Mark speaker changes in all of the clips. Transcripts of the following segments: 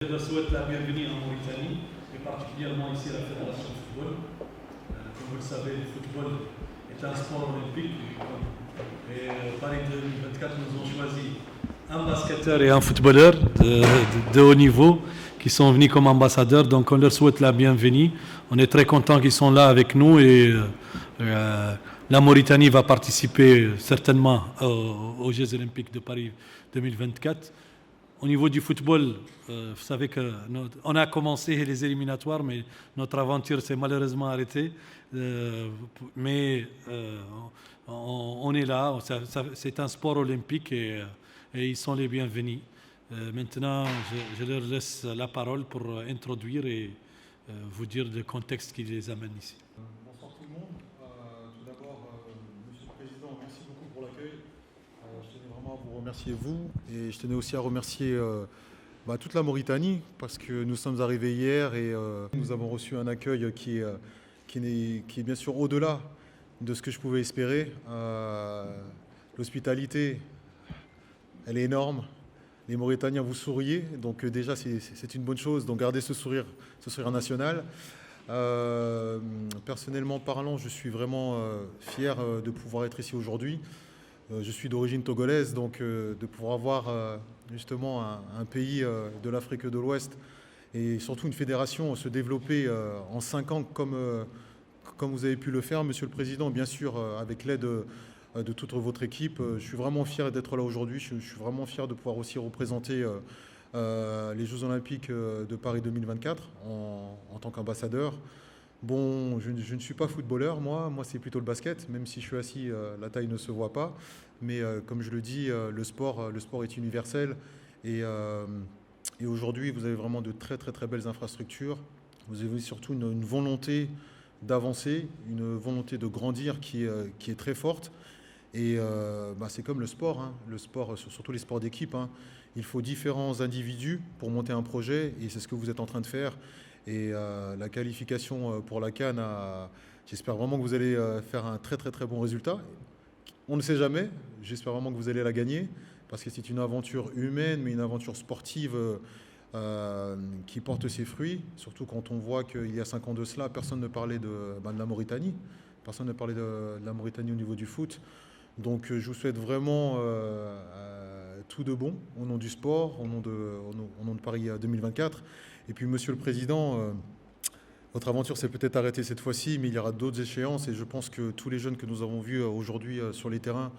Speaker 1: Je souhaite la bienvenue en Mauritanie et particulièrement ici à la Fédération de football. Comme vous le savez, le football est un sport olympique et Paris 2024 nous ont choisi un basketteur et un footballeur de haut niveau qui sont venus comme ambassadeurs. Donc on leur souhaite la bienvenue. On est très contents qu'ils sont là avec nous et la Mauritanie va participer certainement aux Jeux olympiques de Paris 2024. Au niveau du football, vous savez qu'on a commencé les éliminatoires, mais notre aventure s'est malheureusement arrêtée. On est là, c'est un sport olympique et ils sont les bienvenus. Maintenant, je leur laisse la parole pour introduire et vous dire le contexte qui les amène ici.
Speaker 2: Bonsoir tout le monde. Tout d'abord, Monsieur le Président, merci beaucoup pour l'accueil. Je tenais vraiment à vous remercier, vous, et je tenais aussi à remercier toute la Mauritanie, parce que nous sommes arrivés hier et nous avons reçu un accueil qui est bien sûr au-delà de ce que je pouvais espérer. L'hospitalité, elle est énorme. Les Mauritaniens, vous souriez, donc déjà c'est une bonne chose, donc gardez ce sourire national. Personnellement parlant, je suis vraiment fier de pouvoir être ici aujourd'hui. Je suis d'origine togolaise, donc de pouvoir avoir justement un pays de l'Afrique de l'Ouest et surtout une fédération se développer en 5 ans comme vous avez pu le faire, Monsieur le Président, bien sûr avec l'aide de toute votre équipe. Je suis vraiment fier d'être là aujourd'hui. Je suis vraiment fier de pouvoir aussi représenter les Jeux Olympiques de Paris 2024 en tant qu'ambassadeur. Bon, je ne suis pas footballeur, moi c'est plutôt le basket, même si je suis assis, la taille ne se voit pas. Mais comme je le dis, le sport est universel. Et aujourd'hui, vous avez vraiment de très très très belles infrastructures. Vous avez surtout une volonté d'avancer, une volonté de grandir qui est très forte. Et c'est comme le sport, hein. Le sport, surtout les sports d'équipe, hein. Il faut différents individus pour monter un projet et c'est ce que vous êtes en train de faire. Et la qualification pour la CAN, j'espère vraiment que vous allez faire un très très très bon résultat. On ne sait jamais, j'espère vraiment que vous allez la gagner parce que c'est une aventure humaine mais une aventure sportive qui porte ses fruits, surtout quand on voit qu'il y a 5 ans de cela, personne ne parlait de la Mauritanie. Personne ne parlait de la Mauritanie au niveau du foot. Donc je vous souhaite vraiment tout de bon au nom du sport, au nom de Paris 2024. Et puis Monsieur le Président, votre aventure s'est peut-être arrêtée cette fois-ci, mais il y aura d'autres échéances et je pense que tous les jeunes que nous avons vus aujourd'hui sur les terrains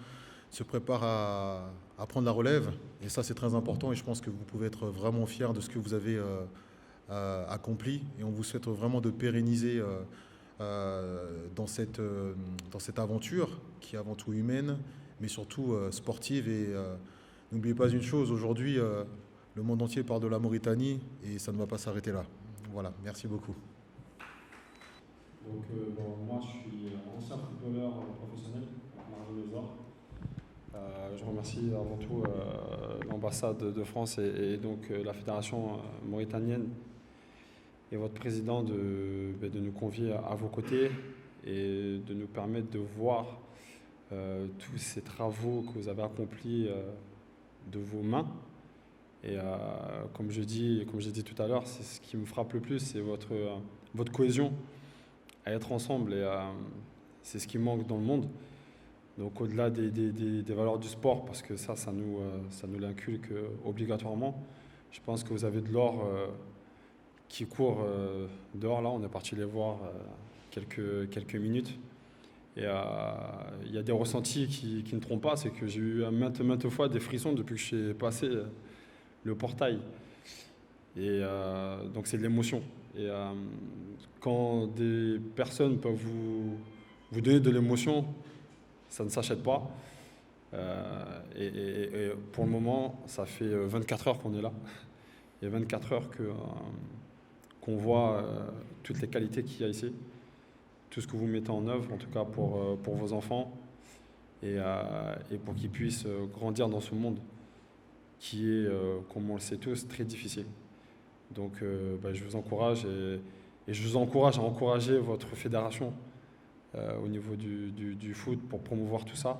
Speaker 2: se préparent à prendre la relève. Et ça c'est très important et je pense que vous pouvez être vraiment fiers de ce que vous avez accompli. Et on vous souhaite vraiment de pérenniser dans cette aventure qui est avant tout humaine, mais surtout sportive. Et n'oubliez pas une chose, aujourd'hui, le monde entier parle de la Mauritanie et ça ne va pas s'arrêter là. Voilà, merci beaucoup.
Speaker 3: Donc, moi, je suis ancien footballeur professionnel à Marseille-les-Arts. Je remercie avant tout l'ambassade de France et donc la fédération mauritanienne et votre président de nous convier à vos côtés et de nous permettre de voir tous ces travaux que vous avez accomplis de vos mains. Et comme j'ai dit tout à l'heure, c'est ce qui me frappe le plus, c'est votre cohésion à être ensemble. Et c'est ce qui manque dans le monde. Donc au-delà des valeurs du sport, parce que ça nous l'inculque obligatoirement, je pense que vous avez de l'or qui court dehors. Là, on est parti les voir quelques minutes. Et il y a des ressentis qui ne trompent pas, c'est que j'ai eu maintes fois des frissons depuis que j'ai passé le portail. Et donc c'est de l'émotion. Et quand des personnes peuvent vous donner de l'émotion, ça ne s'achète pas. Et pour le moment, ça fait 24 heures qu'on est là. Il y a 24 heures qu'on voit toutes les qualités qu'il y a ici, tout ce que vous mettez en œuvre, en tout cas pour vos enfants, et pour qu'ils puissent grandir dans ce monde qui est, comme on le sait tous, très difficile. Donc je vous encourage et je vous encourage à encourager votre fédération au niveau du foot pour promouvoir tout ça.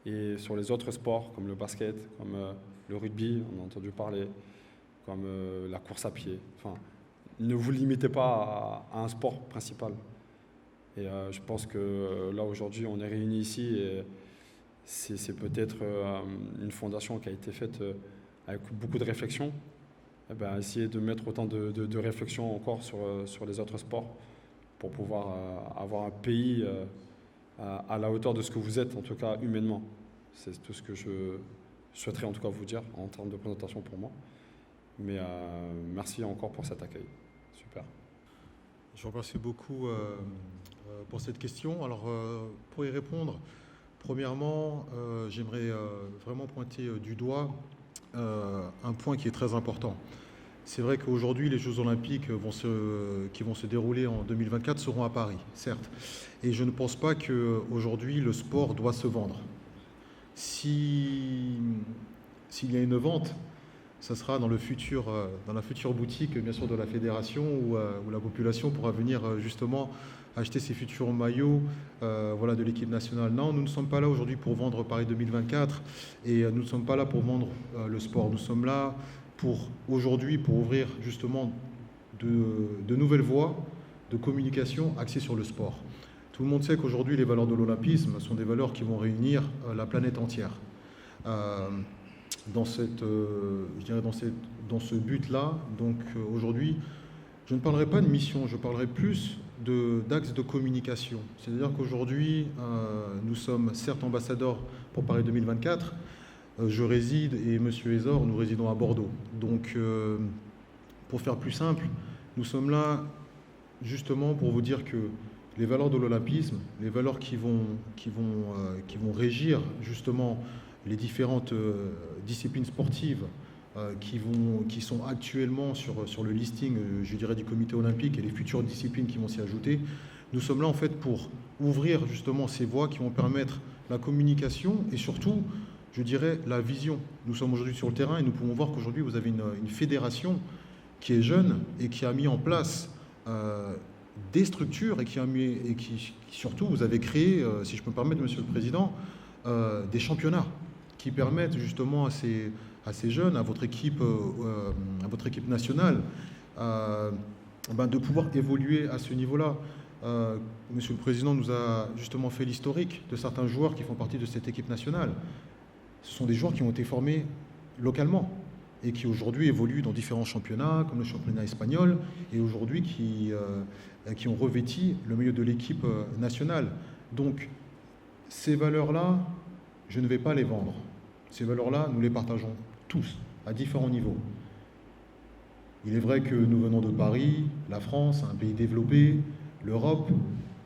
Speaker 3: Et sur les autres sports comme le basket, comme le rugby, on a entendu parler, comme la course à pied. Enfin, ne vous limitez pas à un sport principal. Et je pense que là, aujourd'hui, on est réunis ici et c'est peut-être une fondation qui a été faite avec beaucoup de réflexion. Eh ben, essayer de mettre autant de réflexion encore sur les autres sports pour pouvoir avoir un pays à la hauteur de ce que vous êtes, en tout cas humainement. C'est tout ce que je souhaiterais en tout cas vous dire en termes de présentation pour moi. Mais merci encore pour cet accueil. Super.
Speaker 2: Je vous remercie beaucoup pour cette question. Alors, pour y répondre, premièrement, j'aimerais vraiment pointer du doigt un point qui est très important. C'est vrai qu'aujourd'hui, les Jeux Olympiques qui vont se dérouler en 2024 seront à Paris, certes. Et je ne pense pas qu'aujourd'hui, le sport doit se vendre. S'il y a une vente, ça sera dans la future boutique, bien sûr, de la fédération où la population pourra venir justement acheter ses futurs maillots de l'équipe nationale. Non, nous ne sommes pas là aujourd'hui pour vendre Paris 2024 et nous ne sommes pas là pour vendre le sport. Nous sommes là pour ouvrir justement de nouvelles voies de communication axées sur le sport. Tout le monde sait qu'aujourd'hui, les valeurs de l'olympisme sont des valeurs qui vont réunir la planète entière. Dans ce but-là, donc aujourd'hui, je ne parlerai pas de mission, je parlerai plus d'axes de communication. C'est-à-dire qu'aujourd'hui, nous sommes certes ambassadeurs pour Paris 2024, je réside et M. Hézor, nous résidons à Bordeaux. Donc, pour faire plus simple, nous sommes là justement pour vous dire que les valeurs de l'olympisme, les valeurs qui vont régir justement les différentes disciplines sportives qui sont actuellement sur le listing, je dirais, du comité olympique et les futures disciplines qui vont s'y ajouter. Nous sommes là en fait pour ouvrir justement ces voies qui vont permettre la communication et surtout, je dirais, la vision. Nous sommes aujourd'hui sur le terrain et nous pouvons voir qu'aujourd'hui vous avez une fédération qui est jeune et qui a mis en place des structures et qui surtout vous avez créé, si je peux me permettre, Monsieur le Président, des championnats qui permettent justement à ces jeunes, à votre équipe nationale, de pouvoir évoluer à ce niveau-là. Monsieur le Président nous a justement fait l'historique de certains joueurs qui font partie de cette équipe nationale. Ce sont des joueurs qui ont été formés localement et qui aujourd'hui évoluent dans différents championnats, comme le championnat espagnol, et aujourd'hui qui ont revêti le milieu de l'équipe nationale. Donc, ces valeurs-là, je ne vais pas les vendre. Ces valeurs-là, nous les partageons tous, à différents niveaux. Il est vrai que nous venons de Paris, la France, un pays développé, l'Europe,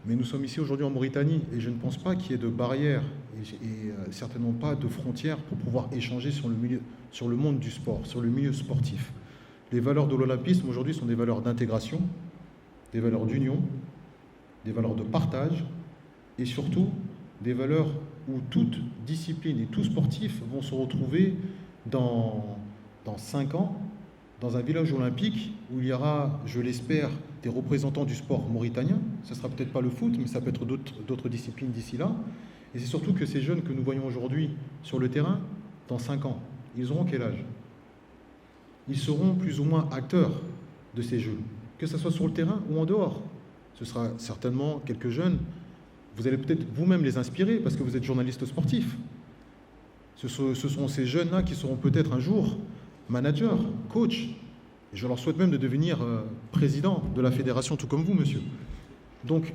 Speaker 2: mais nous sommes ici aujourd'hui en Mauritanie, et je ne pense pas qu'il y ait de barrières et certainement pas de frontières pour pouvoir échanger sur le monde du sport, sur le milieu sportif. Les valeurs de l'olympisme aujourd'hui sont des valeurs d'intégration, des valeurs d'union, des valeurs de partage et surtout des valeurs où toute discipline et tout sportif vont se retrouver dans 5 ans dans un village olympique où il y aura, je l'espère, des représentants du sport mauritanien. Ce ne sera peut-être pas le foot, mais ça peut être d'autres disciplines d'ici là. Et c'est surtout que ces jeunes que nous voyons aujourd'hui sur le terrain, dans 5 ans, ils auront quel âge? Ils seront plus ou moins acteurs de ces jeux, que ce soit sur le terrain ou en dehors. Ce sera certainement quelques jeunes. Vous allez peut-être vous-même les inspirer parce que vous êtes journaliste sportif. Ce sont ces jeunes-là qui seront peut-être un jour managers, coachs. Et je leur souhaite même de devenir président de la fédération, tout comme vous, monsieur. Donc,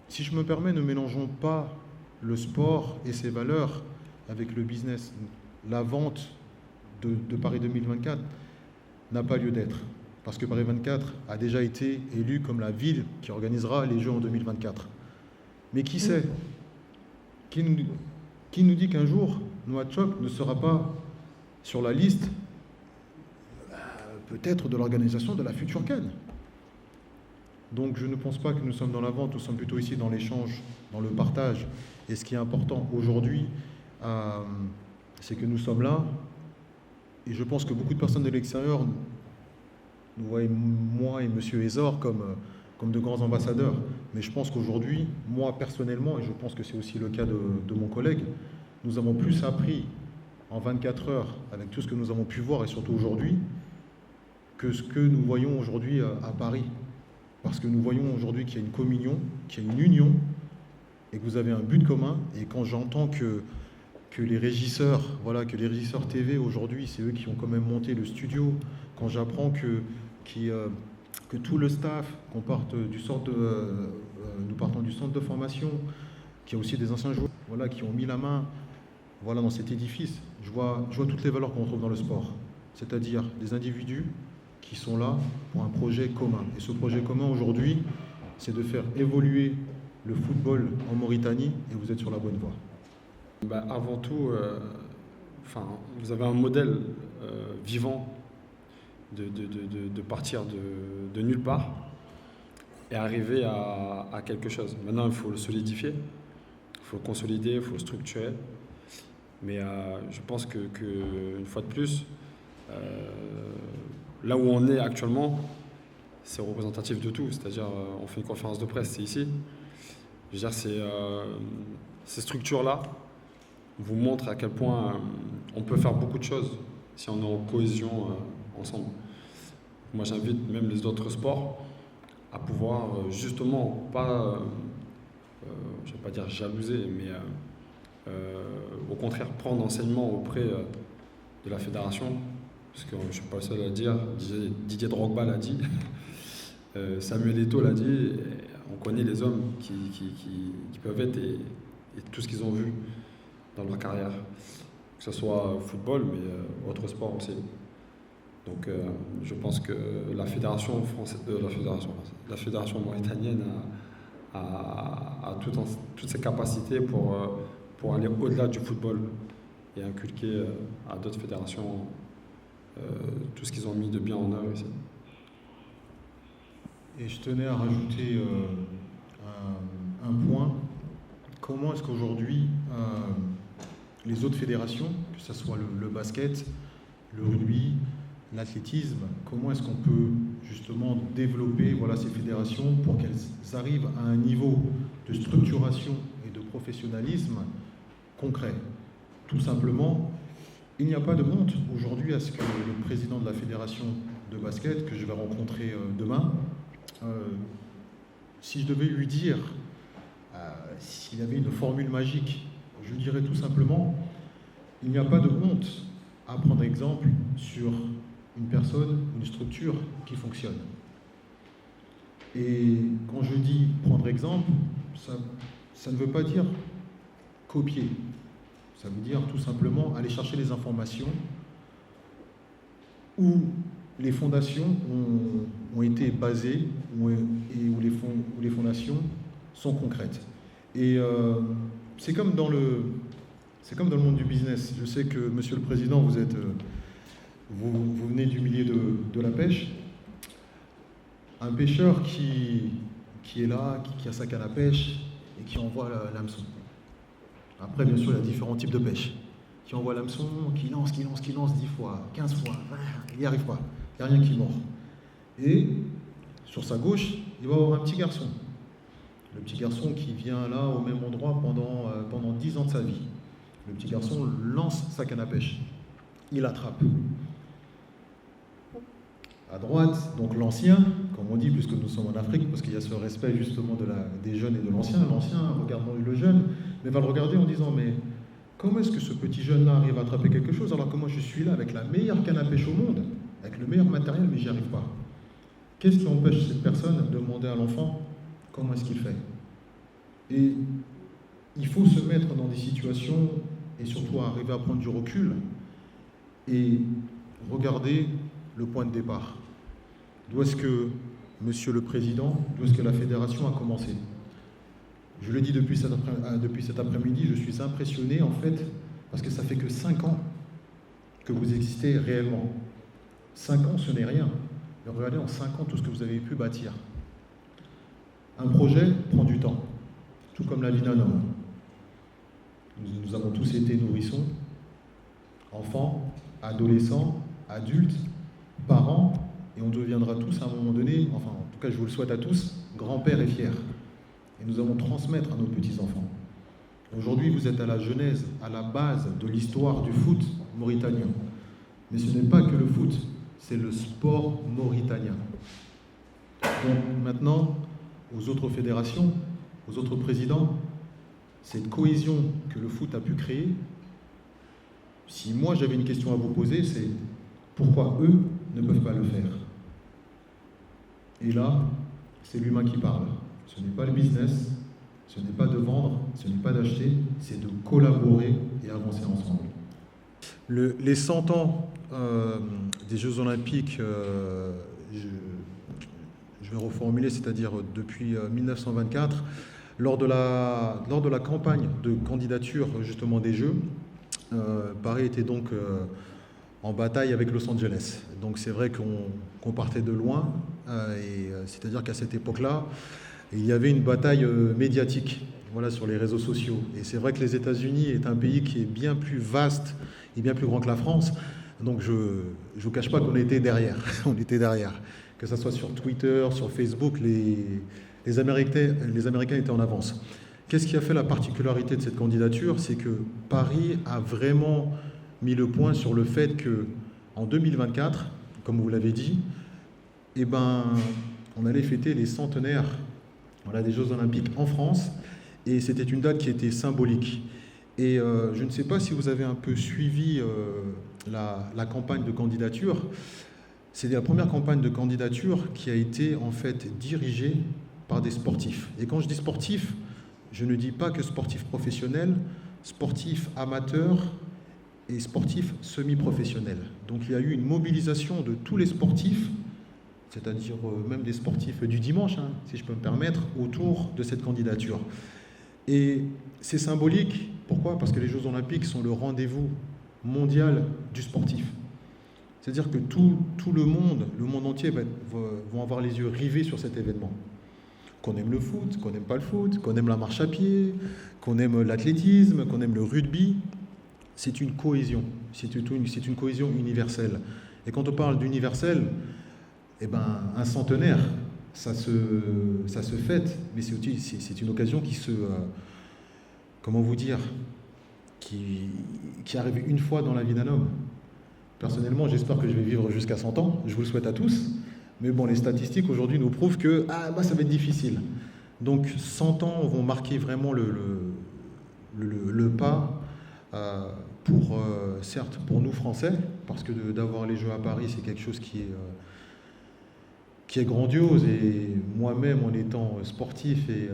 Speaker 2: si je me permets, ne mélangeons pas le sport et ses valeurs avec le business. La vente de Paris 2024 n'a pas lieu d'être. Parce que Paris 2024 a déjà été élu comme la ville qui organisera les Jeux en 2024. Mais qui sait? Qui nous dit qu'un jour, Nouakchott ne sera pas sur la liste peut-être de l'organisation de la future CAN? Donc je ne pense pas que nous sommes dans la vente, nous sommes plutôt ici dans l'échange, dans le partage. Et ce qui est important aujourd'hui, c'est que nous sommes là. Et je pense que beaucoup de personnes de l'extérieur nous voient, moi et M. Hézor, comme de grands ambassadeurs. Mais je pense qu'aujourd'hui, moi personnellement, et je pense que c'est aussi le cas de mon collègue, nous avons plus appris en 24 heures, avec tout ce que nous avons pu voir et surtout aujourd'hui, que ce que nous voyons aujourd'hui à Paris. Parce que nous voyons aujourd'hui qu'il y a une communion, qu'il y a une union, et que vous avez un but commun. Et quand j'entends que les régisseurs, voilà, que les régisseurs TV aujourd'hui, c'est eux qui ont quand même monté le studio, quand j'apprends que tout le staff, nous partons du centre de formation, qu'il y a aussi des anciens joueurs, voilà, qui ont mis la main, voilà, dans cet édifice. Je vois toutes les valeurs qu'on retrouve dans le sport, c'est-à-dire des individus qui sont là pour un projet commun. Et ce projet commun aujourd'hui, c'est de faire évoluer le football en Mauritanie, et vous êtes sur la bonne voie.
Speaker 3: Avant tout, vous avez un modèle vivant de partir de nulle part et arriver à quelque chose. Maintenant, il faut le solidifier, il faut le consolider, il faut le structurer. Mais je pense qu'une fois de plus, là où on est actuellement, c'est représentatif de tout. C'est-à-dire, on fait une conférence de presse, c'est ici. Je veux dire, ces structures-là vous montrent à quel point on peut faire beaucoup de choses si on est en cohésion ensemble. Moi, j'invite même les autres sports à pouvoir justement pas, je ne vais pas dire jalouser, mais au contraire prendre enseignement auprès de la fédération. Parce que je ne suis pas le seul à le dire, Didier Drogba l'a dit, Samuel Eto'o l'a dit, on connaît les hommes qui peuvent être et tout ce qu'ils ont vu dans leur carrière, que ce soit football, mais autres sports aussi. Donc je pense que la fédération mauritanienne a toutes ses capacités pour aller au-delà du football et inculquer à d'autres fédérations tout ce qu'ils ont mis de bien en œuvre ici.
Speaker 2: Et je tenais à rajouter un point. Comment est-ce qu'aujourd'hui, les autres fédérations, que ce soit le basket, le rugby, l'athlétisme, comment est-ce qu'on peut justement développer ces fédérations pour qu'elles arrivent à un niveau de structuration et de professionnalisme concret? Tout simplement, il n'y a pas de honte aujourd'hui à ce que le président de la fédération de basket, que je vais rencontrer demain, si je devais lui dire s'il y avait une formule magique, je dirais tout simplement, il n'y a pas de honte à prendre exemple sur une personne, une structure qui fonctionne. Et quand je dis prendre exemple, ça ne veut pas dire copier. Ça veut dire tout simplement aller chercher les informations où les fondations ont été basées et où les fondations sont concrètes. Et c'est comme dans le monde du business. Je sais que, Monsieur le Président, vous venez du milieu de la pêche. Un pêcheur qui est là, qui a sa canne à pêche et qui envoie l'hameçon. Après, bien sûr, il y a différents types de pêche. Qui envoie l'hameçon, qui lance 10 fois, 15 fois, il n'y arrive pas. Il n'y a rien qui mord. Et sur sa gauche, il va avoir un petit garçon. Le petit garçon qui vient là au même endroit pendant 10 ans de sa vie. Le petit garçon lance sa canne à pêche. Il attrape. À droite, donc l'ancien, comme on dit, puisque nous sommes en Afrique, parce qu'il y a ce respect justement des jeunes et de l'ancien. L'ancien, regardant le jeune, mais va le regarder en disant, mais comment est-ce que ce petit jeune-là arrive à attraper quelque chose alors que moi je suis là avec la meilleure canne à pêche au monde, avec le meilleur matériel, mais j'y arrive pas. Qu'est-ce qui empêche cette personne de demander à l'enfant comment est-ce qu'il fait? Et il faut se mettre dans des situations et surtout arriver à prendre du recul et regarder le point de départ. D'où est-ce que, Monsieur le Président, d'où est-ce que la Fédération a commencé? Je le dis depuis cet après-midi, je suis impressionné en fait, parce que ça fait que 5 ans que vous existez réellement. 5 ans, ce n'est rien. Mais regardez en 5 ans tout ce que vous avez pu bâtir. Un projet prend du temps, tout comme la vie d'un homme. Nous avons tous été nourrissons, enfants, adolescents, adultes, parents, et on deviendra tous à un moment donné, enfin en tout cas je vous le souhaite à tous, grands-pères et fiers. Et nous allons transmettre à nos petits-enfants. Aujourd'hui, vous êtes à la genèse, à la base de l'histoire du foot mauritanien. Mais ce n'est pas que le foot, c'est le sport mauritanien. Donc maintenant, aux autres fédérations, aux autres présidents, cette cohésion que le foot a pu créer, si moi j'avais une question à vous poser, c'est pourquoi eux ne peuvent pas le faire? Et là, c'est l'humain qui parle. Ce n'est pas le business, ce n'est pas de vendre, ce n'est pas d'acheter, c'est de collaborer et avancer ensemble. Les 100 ans des Jeux Olympiques, je vais reformuler, c'est-à-dire depuis 1924, lors de la campagne de candidature justement des Jeux, Paris était donc en bataille avec Los Angeles. Donc c'est vrai qu'on partait de loin, c'est-à-dire qu'à cette époque-là, il y avait une bataille médiatique, voilà, sur les réseaux sociaux. Et c'est vrai que les États-Unis est un pays qui est bien plus vaste et bien plus grand que la France. Donc je ne vous cache pas qu'on était derrière. On était derrière. Que ce soit sur Twitter, sur Facebook, les Américains étaient en avance. Qu'est-ce qui a fait la particularité de cette candidature? C'est que Paris a vraiment mis le point sur le fait qu'en 2024, comme vous l'avez dit, on allait fêter les centenaires des Jeux Olympiques en France, et c'était une date qui était symbolique. Et je ne sais pas si vous avez un peu suivi la campagne de candidature. C'est la première campagne de candidature qui a été en fait dirigée par des sportifs. Et quand je dis sportifs, je ne dis pas que sportifs professionnels, sportifs amateurs et sportifs semi-professionnels. Donc il y a eu une mobilisation de tous les sportifs, c'est-à-dire même des sportifs du dimanche, si je peux me permettre, autour de cette candidature. Et c'est symbolique. Pourquoi? Parce que les Jeux Olympiques sont le rendez-vous mondial du sportif. C'est-à-dire que tout le monde entier vont avoir les yeux rivés sur cet événement. Qu'on aime le foot, qu'on n'aime pas le foot, qu'on aime la marche à pied, qu'on aime l'athlétisme, qu'on aime le rugby, c'est une cohésion. C'est une cohésion universelle. Et quand on parle d'universel, un centenaire, ça se fête, mais c'est une occasion qui arrive une fois dans la vie d'un homme. Personnellement, j'espère que je vais vivre jusqu'à 100 ans, je vous le souhaite à tous, mais bon, les statistiques aujourd'hui nous prouvent que ça va être difficile. Donc 100 ans vont marquer vraiment le pas certes pour nous Français, parce que d'avoir les Jeux à Paris, c'est quelque chose qui est grandiose, et moi-même en étant sportif et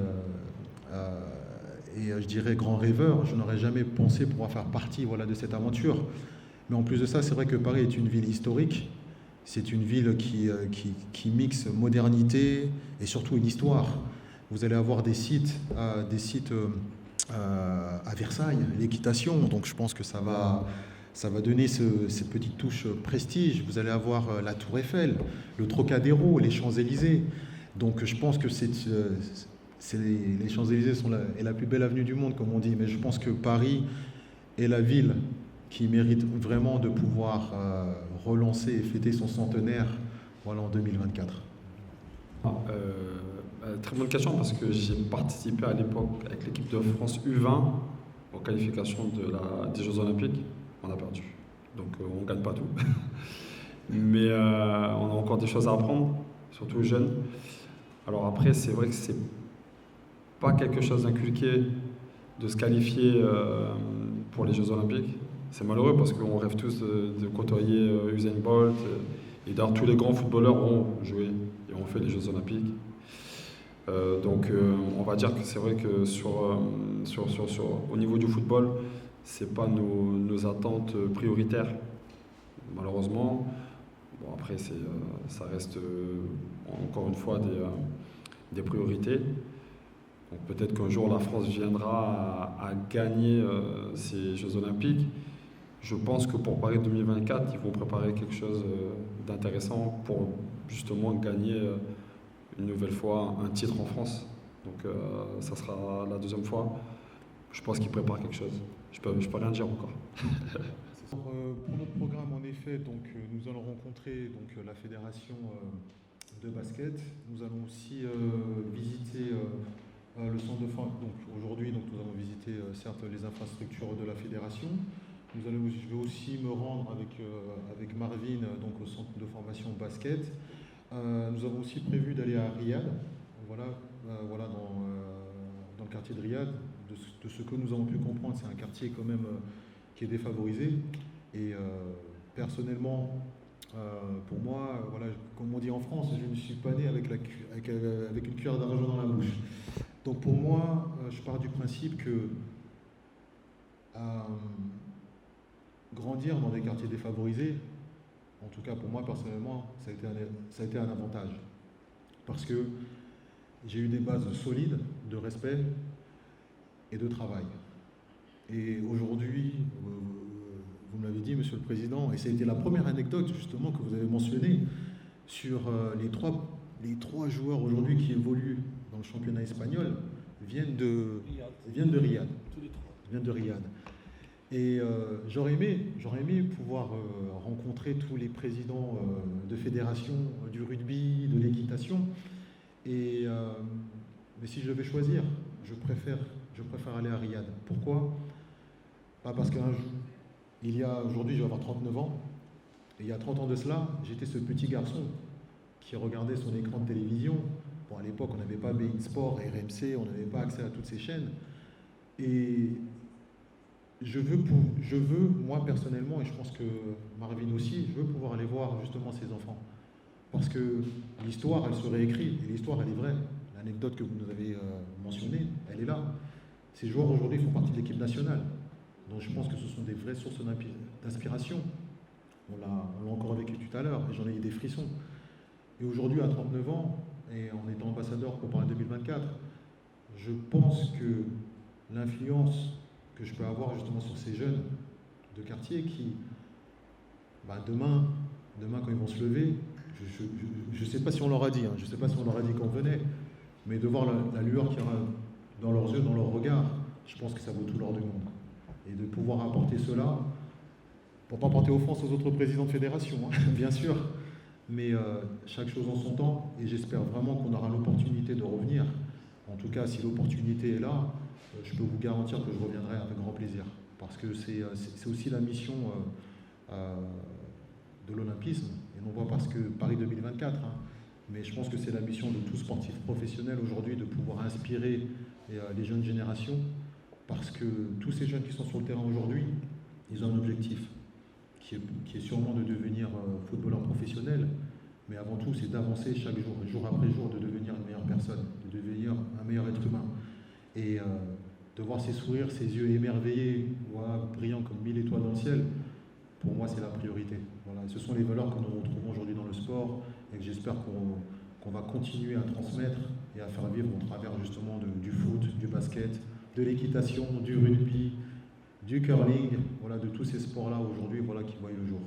Speaker 2: je dirais grand rêveur, je n'aurais jamais pensé pouvoir faire partie de cette aventure. Mais en plus de ça, c'est vrai que Paris est une ville historique, c'est une ville qui mixe modernité et surtout une histoire. Vous allez avoir des sites à Versailles, l'équitation, donc je pense que ça va donner cette petite touche prestige. Vous allez avoir la Tour Eiffel, le Trocadéro, les Champs-Élysées. Donc je pense que les Champs-Élysées est la plus belle avenue du monde, comme on dit, mais je pense que Paris est la ville qui mérite vraiment de pouvoir relancer et fêter son centenaire en 2024.
Speaker 3: Très bonne question, parce que j'ai participé à l'époque avec l'équipe de France U20 aux qualifications des Jeux Olympiques. On a perdu, donc on ne gagne pas tout. Mais on a encore des choses à apprendre, surtout aux jeunes. Alors après, c'est vrai que c'est pas quelque chose d'inculqué de se qualifier pour les Jeux Olympiques. C'est malheureux parce qu'on rêve tous de côtoyer Usain Bolt. Et d'ailleurs, tous les grands footballeurs ont joué et ont fait les Jeux Olympiques. Donc on va dire que c'est vrai que au niveau du football, c'est pas nos attentes prioritaires, malheureusement. Bon, après, ça reste encore une fois des priorités. Donc peut-être qu'un jour la France viendra à gagner ces Jeux Olympiques. Je pense que pour Paris 2024, ils vont préparer quelque chose d'intéressant pour justement gagner une nouvelle fois un titre en France. Donc ça sera la deuxième fois. Je pense qu'ils préparent quelque chose. Je peux rien dire encore.
Speaker 2: Pour notre programme, en effet, nous allons rencontrer la fédération de basket. Nous allons aussi visiter le centre de formation. Donc aujourd'hui, nous allons visiter certes les infrastructures de la fédération. Je vais aussi me rendre avec Marvin donc au centre de formation basket. Nous avons aussi prévu d'aller à Riyad, voilà dans le quartier de Riyad. De ce que nous avons pu comprendre, c'est un quartier quand même qui est défavorisé. Et personnellement, pour moi, voilà, comme on dit en France, je ne suis pas né avec une cuillère d'argent dans la bouche. Donc pour moi, je pars du principe que grandir dans des quartiers défavorisés, en tout cas pour moi personnellement, ça a été un avantage. Parce que j'ai eu des bases solides de respect et de travail. Et aujourd'hui, vous me l'avez dit, Monsieur le Président, et ça a été la première anecdote justement que vous avez mentionnée sur les trois joueurs aujourd'hui qui évoluent dans le championnat espagnol viennent de Riyad.
Speaker 1: Tous les trois.
Speaker 2: Viennent de Riyad. Et j'aurais aimé pouvoir rencontrer tous les présidents de fédération du rugby, de l'équitation. Mais si je devais choisir, je préfère aller à Riyad. Pourquoi? Parce aujourd'hui, je vais avoir 39 ans. Et il y a 30 ans de cela, j'étais ce petit garçon qui regardait son écran de télévision. Bon, à l'époque, on n'avait pas beIN Sport, RMC, on n'avait pas accès à toutes ces chaînes. Et je veux, moi personnellement, et je pense que Marvin aussi, je veux pouvoir aller voir justement ces enfants. Parce que l'histoire, elle se réécrit, et l'histoire, elle est vraie. L'anecdote que vous nous avez mentionnée, elle est là. Ces joueurs aujourd'hui font partie de l'équipe nationale. Donc je pense que ce sont des vraies sources d'inspiration. On l'a encore vécu tout à l'heure, et j'en ai eu des frissons. Et aujourd'hui, à 39 ans, et en étant ambassadeur pour Paris 2024, je pense que l'influence que je peux avoir justement sur ces jeunes de quartier qui, demain quand ils vont se lever, je ne sais pas si on leur a dit, je ne sais pas si on leur a dit qu'on venait, mais de voir la lueur qu'il y aura dans leurs yeux, dans leur regard, je pense que ça vaut tout l'or du monde. Et de pouvoir apporter cela, pour ne pas porter offense aux autres présidents de fédération, bien sûr, mais chaque chose en son temps, et j'espère vraiment qu'on aura l'opportunité de revenir. En tout cas, si l'opportunité est là, je peux vous garantir que je reviendrai avec grand plaisir, parce que c'est aussi la mission de l'olympisme, et non pas parce que Paris 2024, mais je pense que c'est la mission de tout sportif professionnel aujourd'hui de pouvoir inspirer les jeunes générations, parce que tous ces jeunes qui sont sur le terrain aujourd'hui, ils ont un objectif qui est sûrement de devenir footballeur professionnel, mais avant tout c'est d'avancer chaque jour, jour après jour, de devenir une meilleure personne, de devenir un meilleur être humain. Et de voir ces sourires, ces yeux émerveillés, voilà, brillants comme 1000 étoiles dans le ciel, pour moi c'est la priorité. Voilà. Et ce sont les valeurs que nous retrouvons aujourd'hui dans le sport et que j'espère qu'on va continuer à transmettre et à faire vivre au travers justement du foot, du basket, de l'équitation, du rugby, du curling, voilà, de tous ces sports-là aujourd'hui, voilà, qui voient le jour.